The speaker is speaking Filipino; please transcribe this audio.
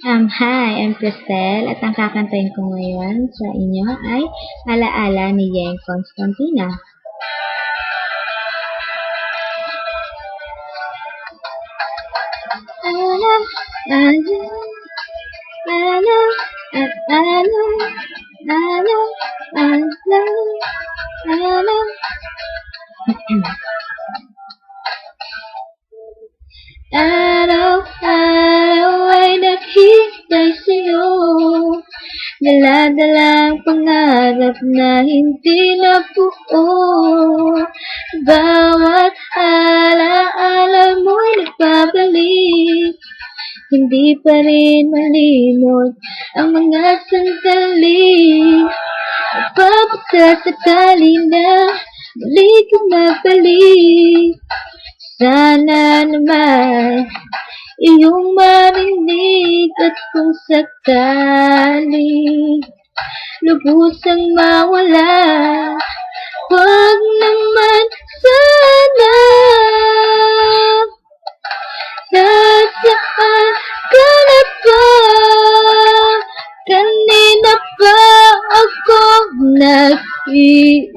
Hi, I'm Cristel at ang kakantayin ko ngayon sa inyo ay Alaala ni Yeng Constantina. Alam, alam, alam, at alam, alam, alam, alam. Araw-araw ay naghihintay sa'yo, dala-dala ang pangarap na hindi nabuo. Bawat alaala mo'y nagbabalik, hindi pa rin malimot ang mga sandali. Pagkakasakali na muli kang magbalik, sana naman iyong marinig at kung sakali lubusang mawala, huwag naman sana. Nasaan ka na ba? Kanina pa ako nag-iisa.